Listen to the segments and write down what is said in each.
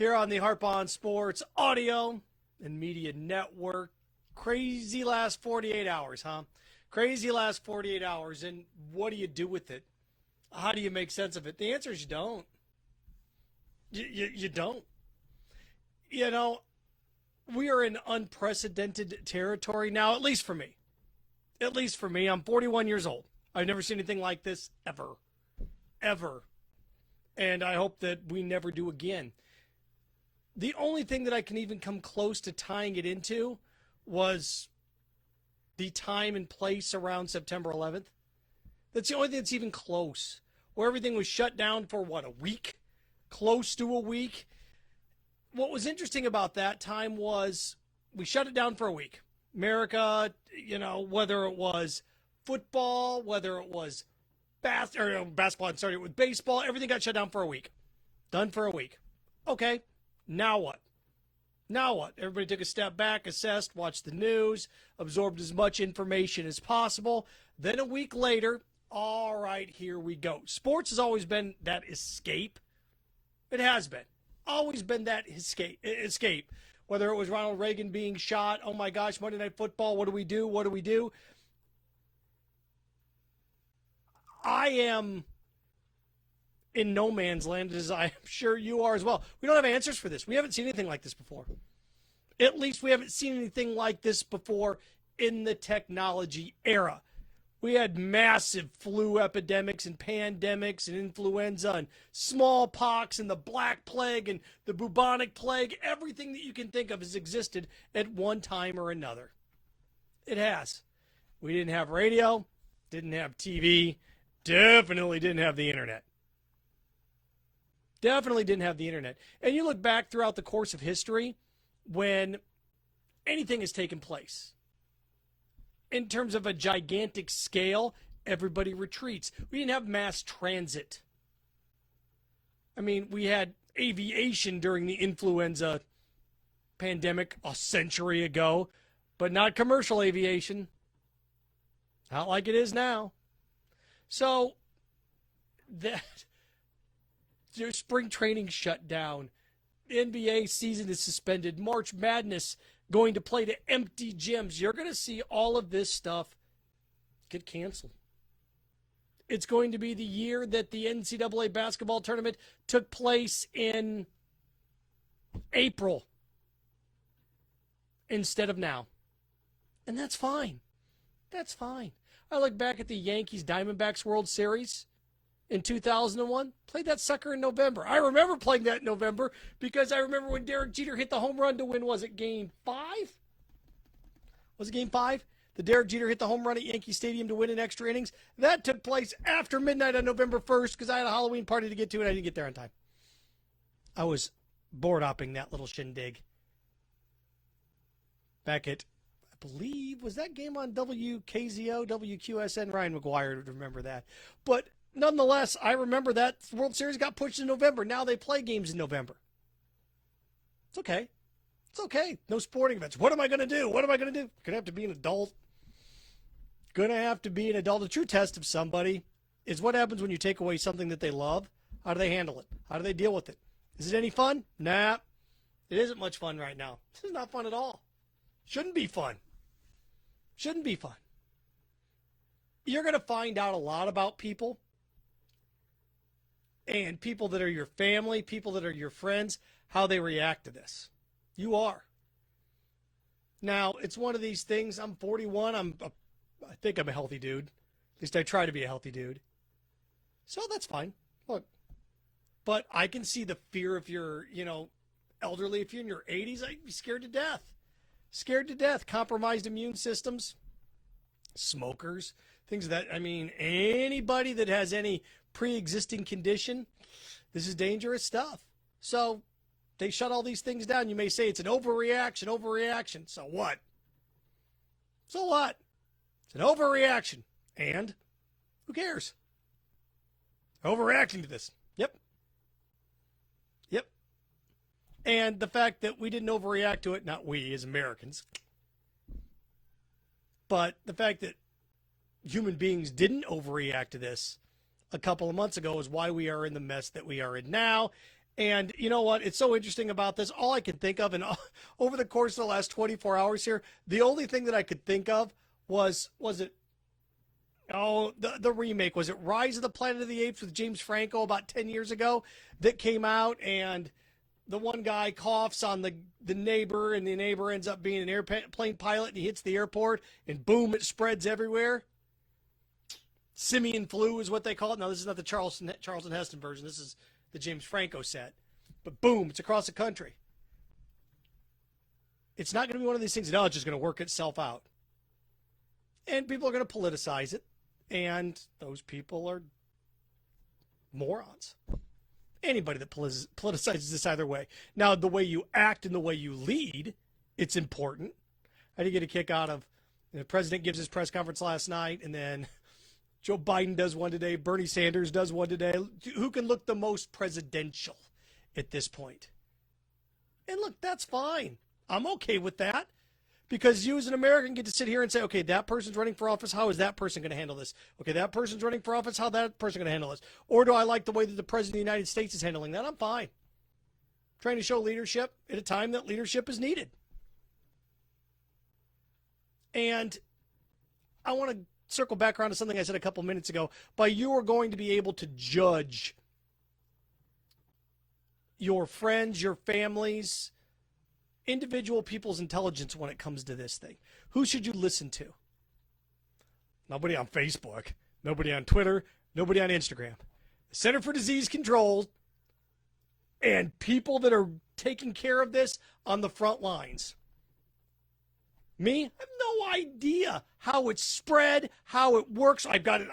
here on the Harp on Sports Audio and Media Network. Crazy last 48 hours, huh? Crazy last 48 hours. And what do you do with it? How do you make sense of it? The answer is you don't. You don't. You know, we are in unprecedented territory now, at least for me. At least for me. I'm 41 years old. I've never seen anything like this ever. Ever. And I hope that we never do again. The only thing that I can even come close to tying it into was the time and place around September 11th. That's the only thing that's even close. Where everything was shut down for, a week? Close to a week. What was interesting about that time was we shut it down for a week. America, whether it was football, whether it was basketball, and started with baseball, everything got shut down for a week. Done for a week. Okay, now what? Now what? Everybody took a step back, assessed, watched the news, absorbed as much information as possible. Then a week later, all right, here we go. Sports has always been that escape. It has been. Always been that escape. Whether it was Ronald Reagan being shot, oh my gosh, Monday Night Football, what do we do? What do we do? I am in no man's land, as I'm sure you are as well. We don't have answers for this. We haven't seen anything like this before. At least we haven't seen anything like this before in the technology era. We had massive flu epidemics and pandemics and influenza and smallpox and the Black Plague and the bubonic plague. Everything that you can think of has existed at one time or another. It has. We didn't have radio, didn't have TV, definitely didn't have the internet. Definitely didn't have the internet. And you look back throughout the course of history when anything has taken place. In terms of a gigantic scale, everybody retreats. We didn't have mass transit. I mean, we had aviation during the influenza pandemic a century ago, but not commercial aviation. Not like it is now. So, that spring training shut down. The NBA season is suspended. March Madness going to play to empty gyms. You're going to see all of this stuff get canceled. It's going to be the year that the NCAA basketball tournament took place in April instead of now. And that's fine. That's fine. I look back at the Yankees Diamondbacks World Series in 2001, played that sucker in November. I remember playing that in November because I remember when Derek Jeter hit the home run to win, was it Game 5? Was it Game 5? The Derek Jeter hit the home run at Yankee Stadium to win in extra innings. That took place after midnight on November 1st because I had a Halloween party to get to and I didn't get there on time. I was board-hopping that little shindig. Back at, I believe, was that game on WKZO, WQSN? Ryan McGuire would remember that. But nonetheless, I remember that World Series got pushed in November. Now they play games in November. It's okay. It's okay. No sporting events. What am I going to do? What am I going to do? Going to have to be an adult. Going to have to be an adult. The true test of somebody is what happens when you take away something that they love. How do they handle it? How do they deal with it? Is it any fun? Nah. It isn't much fun right now. This is not fun at all. Shouldn't be fun. Shouldn't be fun. You're going to find out a lot about people. And people that are your family, people that are your friends, how they react to this. You are. Now, it's one of these things. I'm 41. I think I'm a healthy dude. At least I try to be a healthy dude. So that's fine. Look. But I can see the fear if you're, elderly. If you're in your 80s, I'd be scared to death. Scared to death. Compromised immune systems. Smokers. Things that, anybody that has any pre-existing condition, this is dangerous stuff. So they shut all these things down. You may say it's an overreaction. So what? So what? It's an overreaction. And who cares? Overreacting to this. Yep. And the fact that we didn't overreact to it, not we as Americans, but the fact that human beings didn't overreact to this a couple of months ago is why we are in the mess that we are in now. And you know what? It's so interesting about this. All I can think of, and over the course of the last 24 hours here, the only thing that I could think of was it, oh, the remake. Was it Rise of the Planet of the Apes with James Franco about 10 years ago that came out, and the one guy coughs on the neighbor, and the neighbor ends up being an airplane pilot, and he hits the airport, and boom, it spreads everywhere. Simian flu is what they call it. Now, this is not the Charlton Heston version. This is the James Franco set. But boom, it's across the country. It's not going to be one of these things that, oh, it's just going to work itself out. And people are going to politicize it. And those people are morons. Anybody that politicizes this either way. Now, the way you act and the way you lead, it's important. I did get a kick out of the president gives his press conference last night, and then Joe Biden does one today. Bernie Sanders does one today. Who can look the most presidential at this point? And look, that's fine. I'm okay with that. Because you as an American get to sit here and say, okay, that person's running for office. How is that person going to handle this? Okay, that person's running for office. How that person going to handle this? Or do I like the way that the president of the United States is handling that? I'm fine. Trying to show leadership at a time that leadership is needed. And I want to circle back around to something I said a couple minutes ago. By you are going to be able to judge your friends, your families, individual people's intelligence when it comes to this thing. Who should you listen to? Nobody on Facebook, nobody on Twitter, nobody on Instagram. The Center for Disease Control and people that are taking care of this on the front lines. Me, I have no idea how it's spread, how it works. I've got it.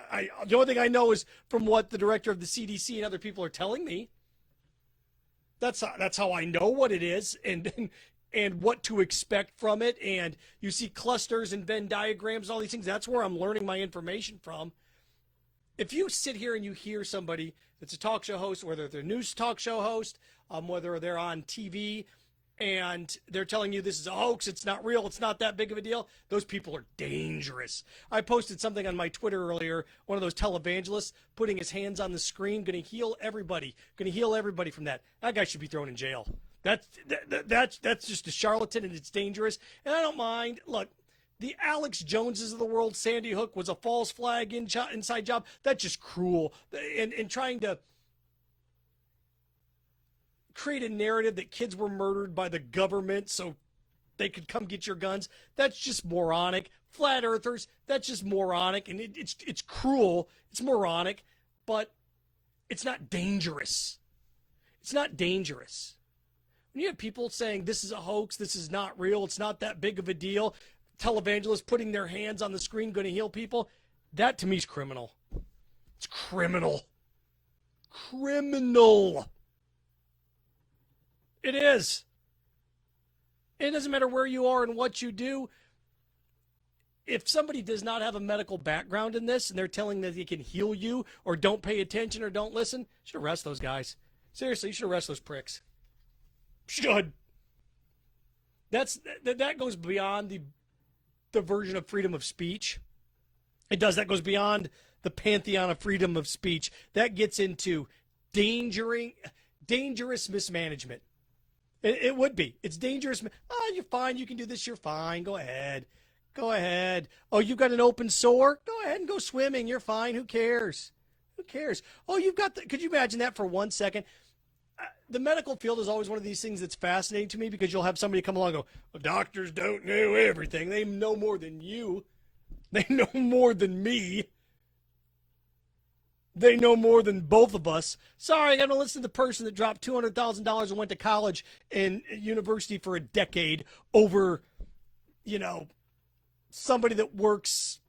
The only thing I know is from what the director of the CDC and other people are telling me. That's how I know what it is and what to expect from it. And you see clusters and Venn diagrams, all these things. That's where I'm learning my information from. If you sit here and you hear somebody that's a talk show host, whether they're a news talk show host, whether they're on TV, and they're telling you this is a hoax, it's not real, it's not that big of a deal, those people are dangerous. I posted something on my Twitter earlier, one of those televangelists putting his hands on the screen, going to heal everybody from that. That guy should be thrown in jail. That's just a charlatan, and it's dangerous. And I don't mind. Look, the Alex Joneses of the world, Sandy Hook was a false flag inside job. That's just cruel. And trying to create a narrative that kids were murdered by the government so they could come get your guns. That's just moronic. Flat earthers, that's just moronic. And it's cruel. It's moronic. But it's not dangerous. It's not dangerous. When you have people saying this is a hoax, this is not real, it's not that big of a deal, televangelists putting their hands on the screen going to heal people, that to me is criminal. It's criminal. Criminal. It is. It doesn't matter where you are and what you do. If somebody does not have a medical background in this and they're telling that they can heal you or don't pay attention or don't listen, you should arrest those guys. Seriously, you should arrest those pricks. Should. That goes beyond the version of freedom of speech. It does. That goes beyond the pantheon of freedom of speech. That gets into dangerous mismanagement. It would be. It's dangerous. Oh, you're fine. You can do this. You're fine. Go ahead. Go ahead. Oh, you've got an open sore? Go ahead and go swimming. You're fine. Who cares? Who cares? Oh, could you imagine that for 1 second? The medical field is always one of these things that's fascinating to me because you'll have somebody come along and go, well, doctors don't know everything. They know more than you. They know more than me. They know more than both of us. Sorry, I got to listen to the person that dropped $200,000 and went to college and university for a decade over, somebody that works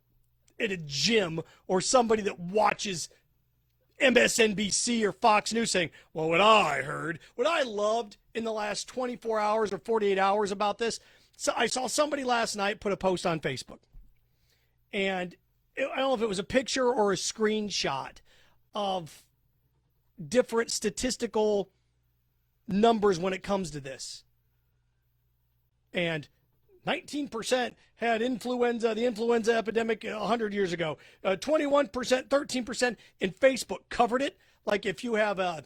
at a gym or somebody that watches MSNBC or Fox News saying, well, what I loved in the last 24 hours or 48 hours about this, so I saw somebody last night put a post on Facebook. And I don't know if it was a picture or a screenshot of different statistical numbers when it comes to this. And 19% had influenza, the influenza epidemic 100 years ago. 21%, 13%, and Facebook covered it. Like if you have a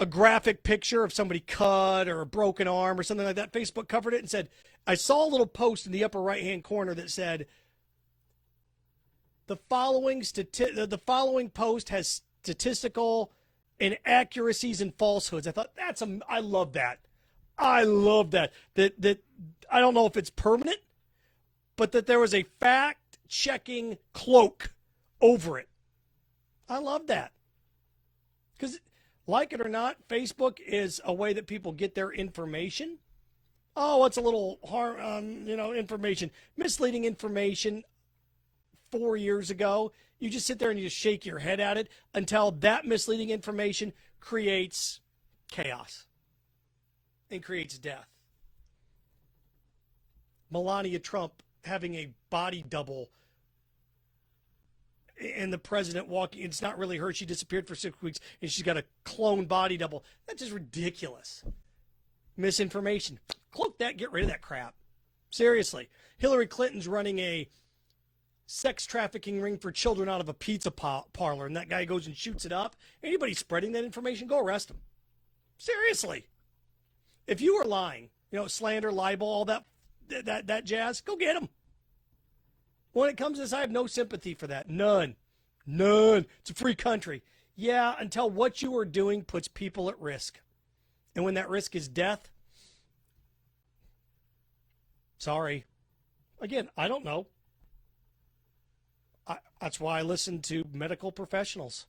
a graphic picture of somebody cut or a broken arm or something like that. Facebook covered it and said, I saw a little post in the upper right-hand corner that said, the following post has statistical inaccuracies and falsehoods. I thought, I love that. I love that. That I don't know if it's permanent, but that there was a fact-checking cloak over it. I love that. Because, like it or not, Facebook is a way that people get their information. Oh, it's a little information, misleading information 4 years ago. You just sit there and you just shake your head at it until that misleading information creates chaos and creates death. Melania Trump having a body double and the president walking, it's not really her. She disappeared for 6 weeks and she's got a clone body double. That's just ridiculous. Misinformation. Cloak that, get rid of that crap. Seriously. Hillary Clinton's running a sex trafficking ring for children out of a pizza parlor, and that guy goes and shoots it up. Anybody spreading that information, go arrest him. Seriously. If you are lying, slander, libel, all that jazz, go get him. When it comes to this, I have no sympathy for that. None. It's a free country. Yeah, until what you are doing puts people at risk. And when that risk is death, sorry. Again, I don't know. That's why I listen to medical professionals.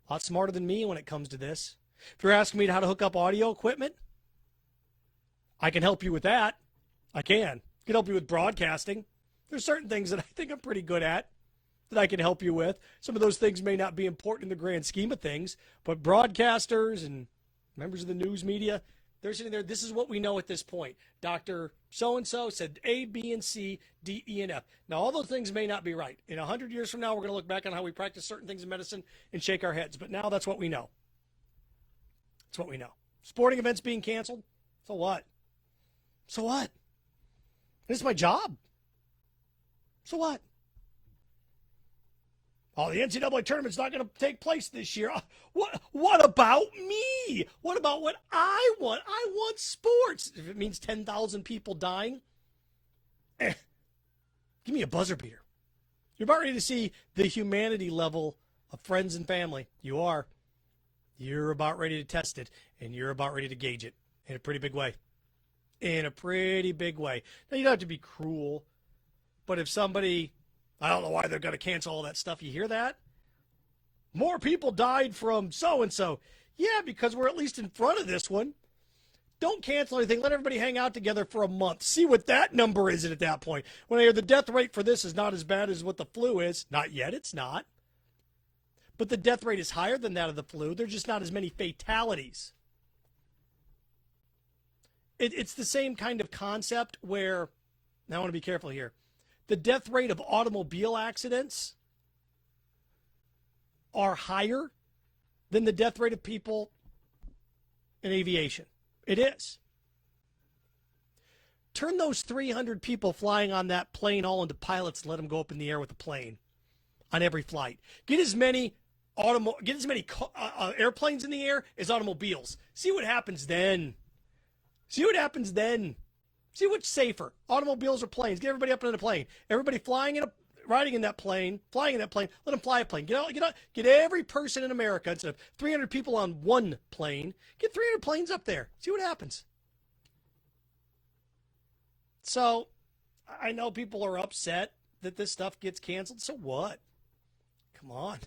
A lot smarter than me when it comes to this. If you're asking me how to hook up audio equipment, I can help you with that. I can help you with broadcasting. There's certain things that I think I'm pretty good at that I can help you with. Some of those things may not be important in the grand scheme of things, but broadcasters and members of the news media, they're sitting there, this is what we know at this point. Dr. So-and-so said A, B, and C, D, E, and F. Now, all those things may not be right. In 100 years from now, we're going to look back on how we practice certain things in medicine and shake our heads. But now that's what we know. That's what we know. Sporting events being canceled? So what? So what? This is my job. So what? Oh, the NCAA tournament's not going to take place this year. What about me? What about what I want? I want sports. If it means 10,000 people dying, give me a buzzer beater. You're about ready to see the humanity level of friends and family. You are. You're about ready to test it, and you're about ready to gauge it in a pretty big way. In a pretty big way. Now, you don't have to be cruel, but if somebody, I don't know why they're going to cancel all that stuff. You hear that? More people died from so-and-so. Yeah, because we're at least in front of this one. Don't cancel anything. Let everybody hang out together for a month. See what that number is at that point. When I hear the death rate for this is not as bad as what the flu is. Not yet, it's not. But the death rate is higher than that of the flu. There's just not as many fatalities. It's the same kind of concept where, now I want to be careful here, the death rate of automobile accidents are higher than the death rate of people in aviation. It is. Turn those 300 people flying on that plane all into pilots and let them go up in the air with a plane on every flight. Get as many airplanes in the air as automobiles. See what happens then. See what's safer, automobiles or planes. Get everybody up in a plane. Everybody riding in that plane, flying in that plane. Let them fly a plane. Get every person in America, instead of 300 people on one plane, get 300 planes up there. See what happens. So I know people are upset that this stuff gets canceled. So what? Come on.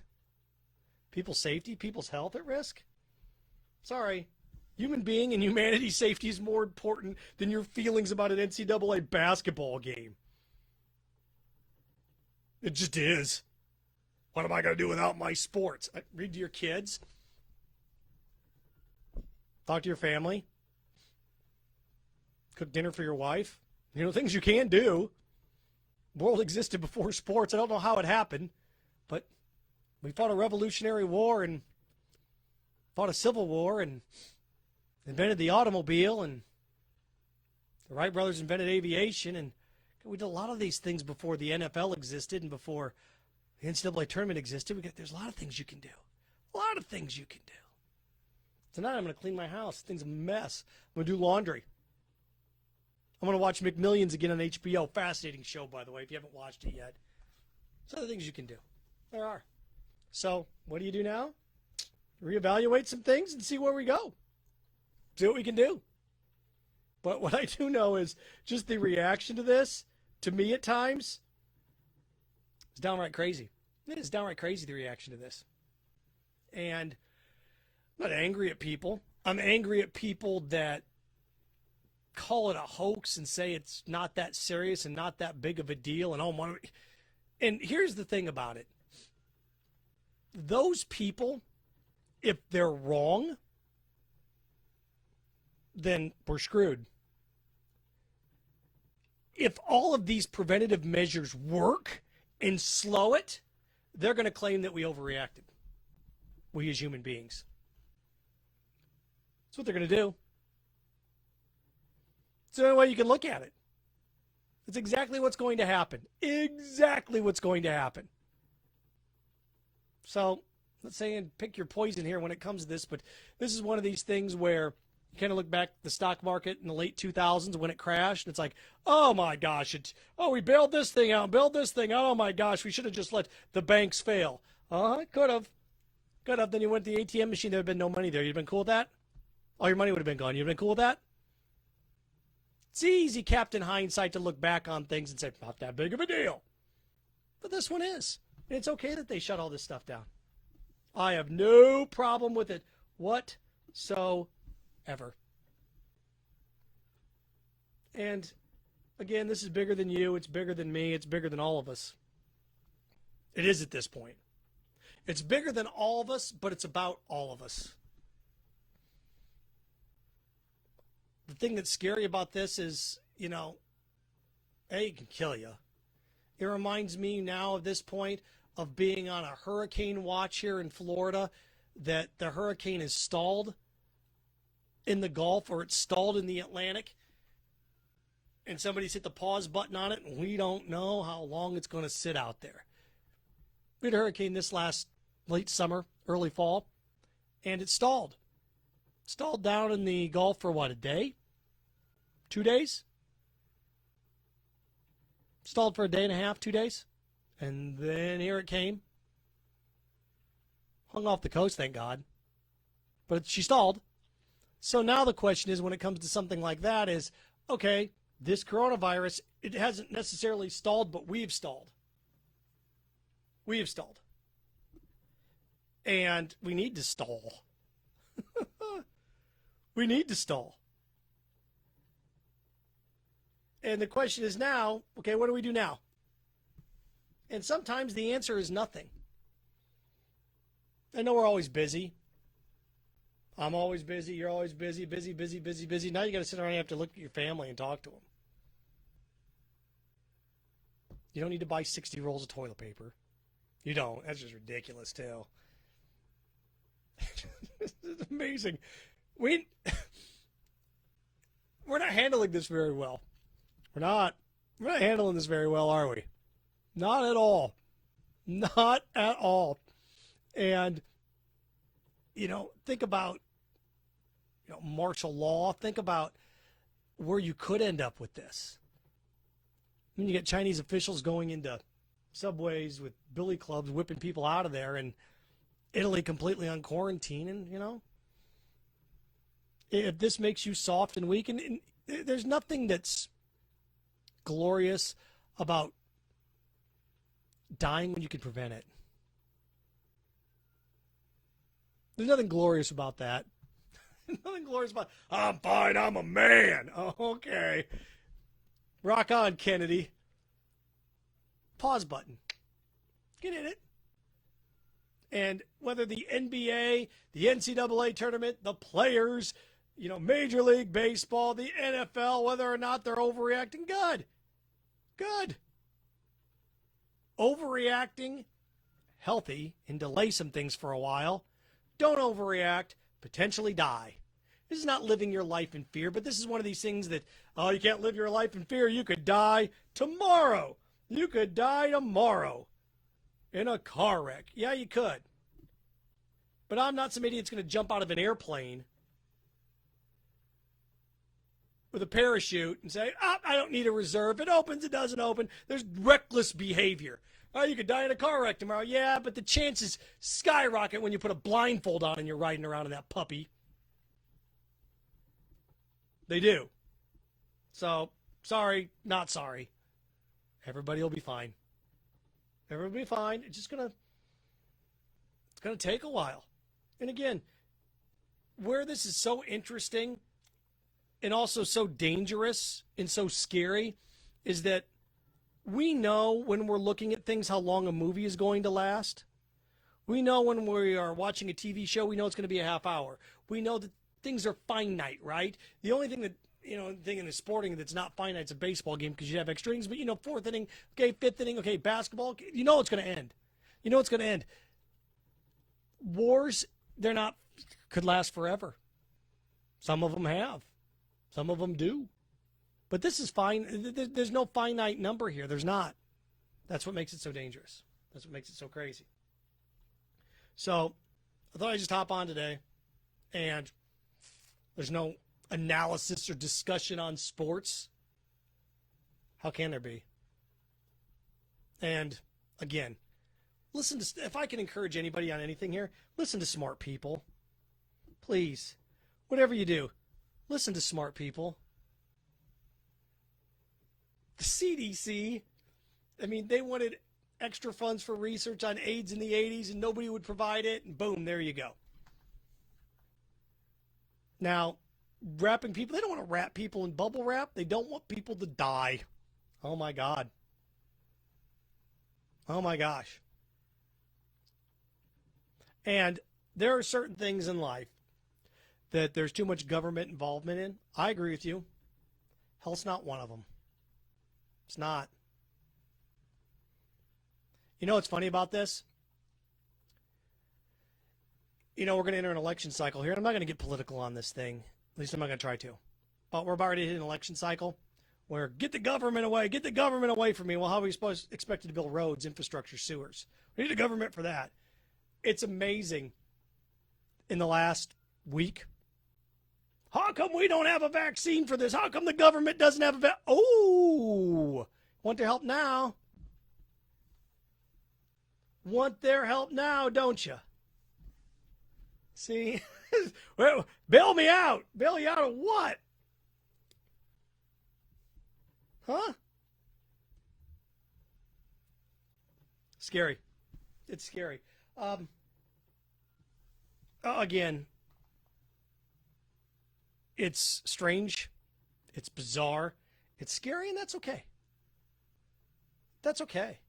People's safety, people's health at risk? Sorry. Human being and humanity's safety is more important than your feelings about an NCAA basketball game. It just is. What am I going to do without my sports? Read to your kids. Talk to your family. Cook dinner for your wife. Things you can do. The world existed before sports. I don't know how it happened, but we fought a Revolutionary War and fought a Civil War and invented the automobile, and the Wright brothers invented aviation, and we did a lot of these things before the NFL existed and before the NCAA tournament existed. There's a lot of things you can do. A lot of things you can do. Tonight I'm going to clean my house. Thing's a mess. I'm going to do laundry. I'm going to watch McMillions again on HBO. Fascinating show, by the way, if you haven't watched it yet. There's other things you can do. There are. So what do you do now? Reevaluate some things and see where we go. See what we can do. But what I do know is just the reaction to this, to me at times, is downright crazy. It is downright crazy, the reaction to this. And I'm not angry at people. I'm angry at people that call it a hoax and say it's not that serious and not that big of a deal. And here's the thing about it. Those people, if they're wrong, then we're screwed. If all of these preventative measures work and slow it, they're going to claim that we overreacted. We as human beings. That's what they're going to do. It's the only way you can look at it. It's exactly what's going to happen. Exactly what's going to happen. So, let's say and pick your poison here when it comes to this, but this is one of these things where you kind of look back at the stock market in the late 2000s when it crashed, and it's like, oh my gosh, we bailed this thing out, oh my gosh, we should have just let the banks fail. Could have. Then you went to the ATM machine, there would have been no money there. You'd have been cool with that? All your money would have been gone. You'd have been cool with that? It's easy, Captain Hindsight, to look back on things and say, not that big of a deal. But this one is. And it's okay that they shut all this stuff down. I have no problem with it whatsoever. And again, this is bigger than you. It's bigger than me. It's bigger than all of us. It is at this point. It's bigger than all of us, but it's about all of us. The thing that's scary about this is, it can kill you. It reminds me now at this point of being on a hurricane watch here in Florida, that the hurricane is stalled in the Gulf or it's stalled in the Atlantic, and somebody's hit the pause button on it, and we don't know how long it's going to sit out there. We had a hurricane this last late summer, early fall, and it stalled. Stalled down in the Gulf for a day? 2 days? Stalled for a day and a half, 2 days? And then here it came. Hung off the coast, thank God. But she stalled. So now the question is, when it comes to something like that, is, okay, this coronavirus, it hasn't necessarily stalled, but we've stalled. We have stalled. And we need to stall. We need to stall. And the question is now, okay, what do we do now? And sometimes the answer is nothing. I know we're always busy. I'm always busy. You're always busy. Now you got to sit around and you have to look at your family and talk to them. You don't need to buy 60 rolls of toilet paper. You don't. That's just ridiculous, too. It's amazing. We're not handling this very well. We're not handling this very well, are we? Not at all. Not at all. And, think about, martial law. Think about where you could end up with this. I mean, you get Chinese officials going into subways with billy clubs, whipping people out of there, and Italy completely on quarantine. And, if this makes you soft and weak, and there's nothing that's glorious about dying when you can prevent it. There's nothing glorious about that. Nothing glorious about, I'm fine, I'm a man. Oh, okay. Rock on, Kennedy. Pause button. Get in it. And whether the NBA, the NCAA tournament, the players, Major League Baseball, the NFL, whether or not they're overreacting, good. Overreacting, healthy, and delay some things for a while. Don't overreact, potentially die. This is not living your life in fear, but this is one of these things that, you can't live your life in fear. You could die tomorrow. You could die tomorrow in a car wreck. Yeah, you could. But I'm not some idiot that's going to jump out of an airplane with a parachute and say, I don't need a reserve. It opens, it doesn't open. There's reckless behavior. Oh, you could die in a car wreck tomorrow. Yeah, but the chances skyrocket when you put a blindfold on and you're riding around in that puppy. They do. So, sorry, not sorry. Everybody will be fine. Everybody will be fine. It's gonna take a while. And again, where this is so interesting and also so dangerous and so scary is that we know when we're looking at things how long a movie is going to last. We know when we are watching a TV show, we know it's going to be a half hour. We know that things are finite, right? The only thing that, thing in the sporting that's not finite is a baseball game because you have extra innings. But, fourth inning, okay, fifth inning, okay, basketball, you know it's going to end. You know it's going to end. Wars, could last forever. Some of them have. Some of them do. But this is fine. There's no finite number here. There's not. That's what makes it so dangerous. That's what makes it so crazy. So I thought I'd just hop on today, and there's no analysis or discussion on sports. How can there be? And again, listen to, if I can encourage anybody on anything here, listen to smart people. Please, whatever you do, listen to smart people. The CDC, they wanted extra funds for research on AIDS in the 80s and nobody would provide it, and boom, there you go. Now, wrapping people, they don't want to wrap people in bubble wrap. They don't want people to die. Oh my God. Oh my gosh. And there are certain things in life that there's too much government involvement in. I agree with you. Health's not one of them. It's not. You know what's funny about this? We're going to enter an election cycle here, and I'm not going to get political on this thing. At least I'm not going to try to. But we're about to hit an election cycle where get the government away from me. Well, how are we expected to build roads, infrastructure, sewers? We need a government for that. It's amazing in the last week. How come we don't have a vaccine for this? How come the government doesn't have a vaccine? Oh, want their help now. Want their help now, don't you? See? Well, bail me out. Bail you out of what? Huh? Scary. It's scary. Again, it's strange. It's bizarre. It's scary, and that's okay. That's okay.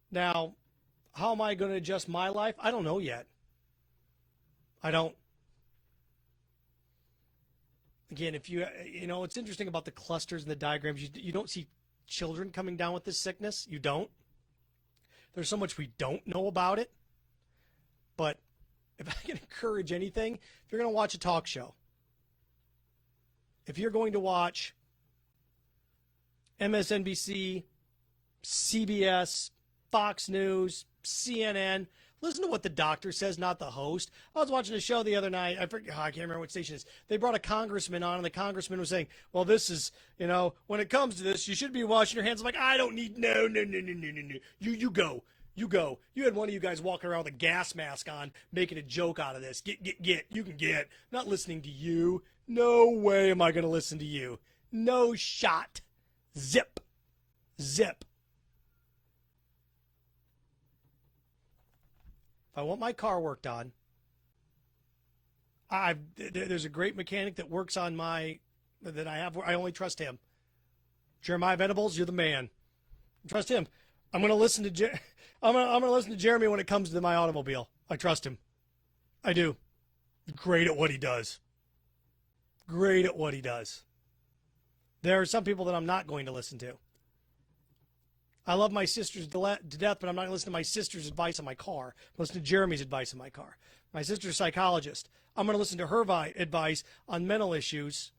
Now, how am I going to adjust my life? I don't know yet. I don't. Again, if what's interesting about the clusters and the diagrams, you don't see children coming down with this sickness. You don't. There's so much we don't know about it. But if I can encourage anything, if you're going to watch a talk show, if you're going to watch MSNBC, CBS, Fox News, CNN, listen to what the doctor says, not the host. I was watching a show the other night. I can't remember what station it is. They brought a congressman on, and the congressman was saying, well, this is, when it comes to this, you should be washing your hands. I'm like, I don't need, no. You go. You go. You had one of you guys walking around with a gas mask on, making a joke out of this. Get. You can get. Not listening to you. No way am I going to listen to you. No shot. Zip. If I want my car worked on, there's a great mechanic that works on that I have. I only trust him. Jeremiah Venables, you're the man. Trust him. I'm going to listen to I'm going to listen to Jeremy when it comes to my automobile. I trust him. I do. Great at what he does. There are some people that I'm not going to listen to. I love my sisters to death, but I'm not going to listen to my sister's advice on my car. I'm going to listen to Jeremy's advice on my car. My sister's a psychologist. I'm going to listen to her advice on mental issues,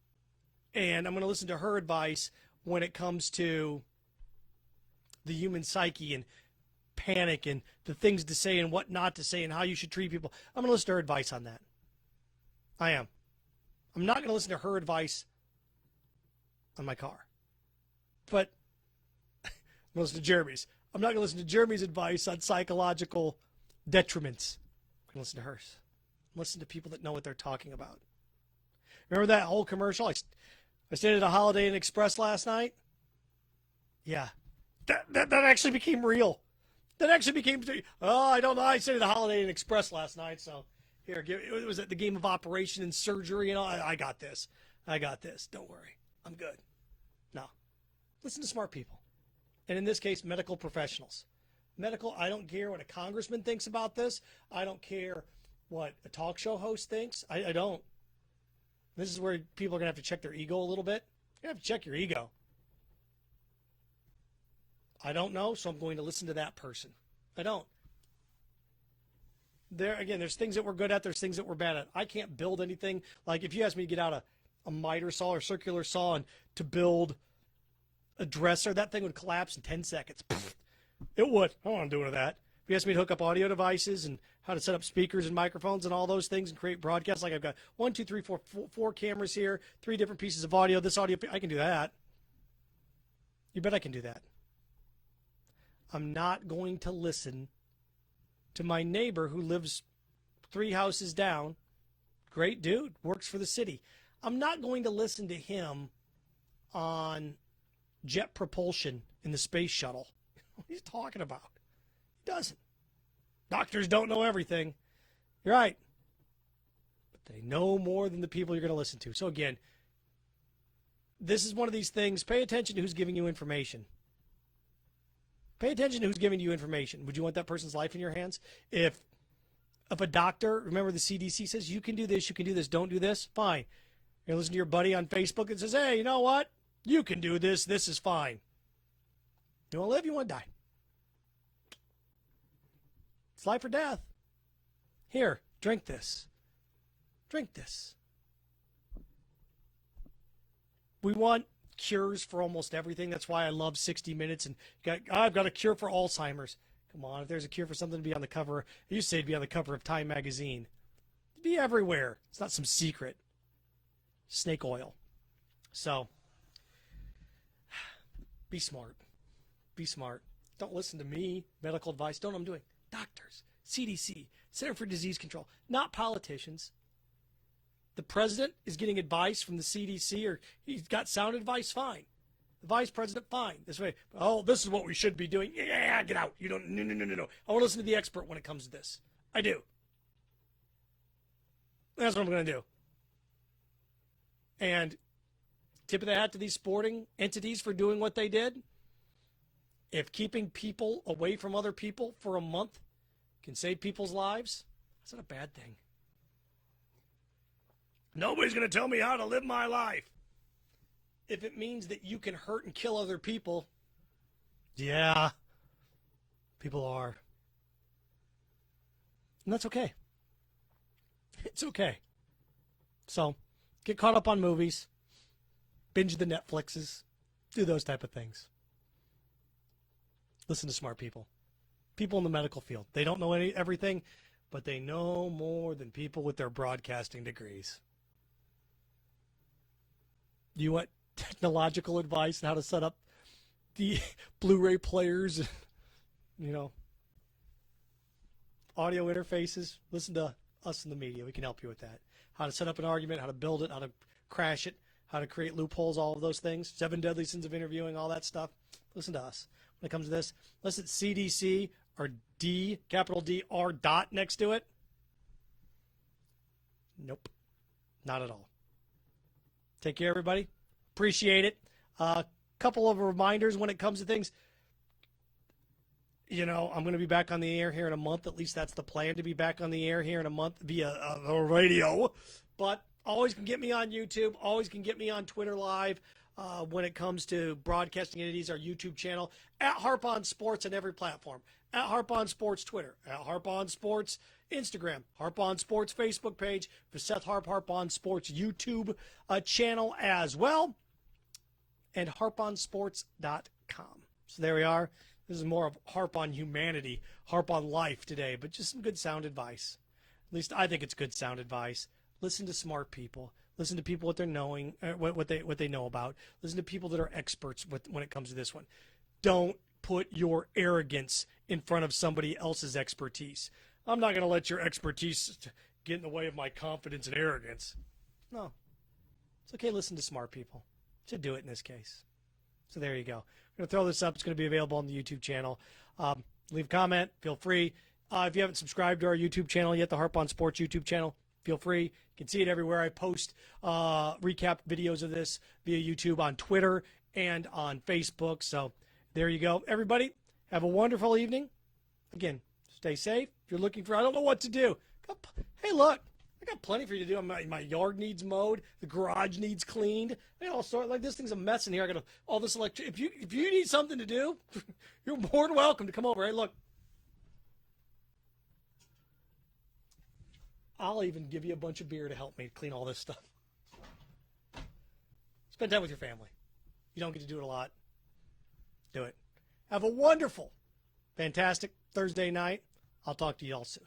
and I'm going to listen to her advice when it comes to the human psyche and panic and the things to say and what not to say and how you should treat people. I'm going to listen to her advice on that. I am. I'm not going to listen to her advice on my car. But I'm going to listen to Jeremy's. I'm not going to listen to Jeremy's advice on psychological detriments. I'm going to listen to hers. Listen to people that know what they're talking about. Remember that whole commercial? I stayed at a Holiday Inn Express last night. Yeah. That actually became real. That actually became, oh, I don't know. I stayed at a Holiday Inn Express last night, so here, it was at the game of operation and surgery and all. I got this. I got this. Don't worry. I'm good. No. Listen to smart people. And in this case, medical professionals. Medical, I don't care what a congressman thinks about this. I don't care what a talk show host thinks. I don't. This is where people are going to have to check their ego a little bit. You have to check your ego. I don't know, so I'm going to listen to that person. I don't. There's things that we're good at. There's things that we're bad at. I can't build anything. Like if you ask me to get out a miter saw or circular saw and to build a dresser, that thing would collapse in 10 seconds. It would. I don't want to do any of that. If you ask me to hook up audio devices and how to set up speakers and microphones and all those things and create broadcasts, like I've got 4 cameras here, 3 different pieces of audio, this audio, I can do that. You bet I can do that. I'm not going to listen to my neighbor who lives 3 houses down. Great dude, works for the city. I'm not going to listen to him on jet propulsion in the space shuttle. What are you talking about? He doesn't. Doctors don't know everything. You're right. But they know more than the people you're going to listen to. So again, this is one of these things. Pay attention to who's giving you information. Pay attention to who's giving you information. Would you want that person's life in your hands? If a doctor, remember the CDC says, you can do this, don't do this, fine. You're listening to your buddy on Facebook and says, hey, you know what? You can do this is fine. You want to live, you want to die. It's life or death. Here, drink this. Drink this. We want cures for almost everything. That's why I love 60 Minutes and I've got a cure for Alzheimer's. Come on, if there's a cure for something to be on the cover, I used to say it'd be on the cover of Time magazine. It'd be everywhere. It's not some secret. Snake oil. So, be smart. Be smart. Don't listen to me. Medical advice. Don't know what I'm doing. Doctors, CDC, Center for Disease Control, not politicians. The president is getting advice from the CDC or he's got sound advice, fine. The vice president, fine. This way, oh, this is what we should be doing. Yeah, get out. You don't, no. I want to listen to the expert when it comes to this. I do. That's what I'm going to do. And tip of the hat to these sporting entities for doing what they did. If keeping people away from other people for a month can save people's lives, that's not a bad thing. Nobody's going to tell me how to live my life. If it means that you can hurt and kill other people, yeah, people are. And that's okay. It's okay. So, get caught up on movies, binge the Netflixes, do those type of things. Listen to smart people. People in the medical field. They don't know everything, but they know more than people with their broadcasting degrees. You want technological advice on how to set up the Blu-ray players, audio interfaces? Listen to us in the media. We can help you with that. How to set up an argument, how to build it, how to crash it, how to create loopholes, all of those things. 7 Deadly Sins of Interviewing, all that stuff. Listen to us. When it comes to this, listen, CDC or D, capital D, R dot next to it. Nope. Not at all. Take care, everybody. Appreciate it. Couple of reminders when it comes to things. I'm going to be back on the air here in a month. At least that's the plan, to be back on the air here in a month via radio. But always can get me on YouTube. Always can get me on Twitter Live. When it comes to broadcasting entities, our YouTube channel, at Harp On Sports on every platform, at Harp On Sports Twitter, at Harp On Sports Instagram, Harp On Sports Facebook page, for Seth Harp On Sports YouTube channel as well, and harponsports.com. So there we are. This is more of harp on humanity, harp on life today, but just some good sound advice. At least I think it's good sound advice. Listen to smart people. Listen to people what they're knowing, what they know about. Listen to people that are experts when it comes to this one. Don't put your arrogance in front of somebody else's expertise. I'm not going to let your expertise get in the way of my confidence and arrogance. No. It's okay to listen to smart people. Should do it in this case. So there you go. I'm going to throw this up. It's going to be available on the YouTube channel. Leave a comment. Feel free. If you haven't subscribed to our YouTube channel yet, the Harp on Sports YouTube channel, feel free. You can see it everywhere. I post recap videos of this via YouTube on Twitter and on Facebook. So there you go. Everybody, have a wonderful evening. Again, stay safe. If you're looking for, I don't know what to do. Hey, look. I got plenty for you to do. My yard needs mowed. The garage needs cleaned. I got all sorts. Like, this thing's a mess in here. I got all this electric. If you need something to do, you're more than welcome to come over. Hey, look. I'll even give you a bunch of beer to help me clean all this stuff. Spend time with your family. You don't get to do it a lot. Do it. Have a wonderful, fantastic Thursday night. I'll talk to you all soon.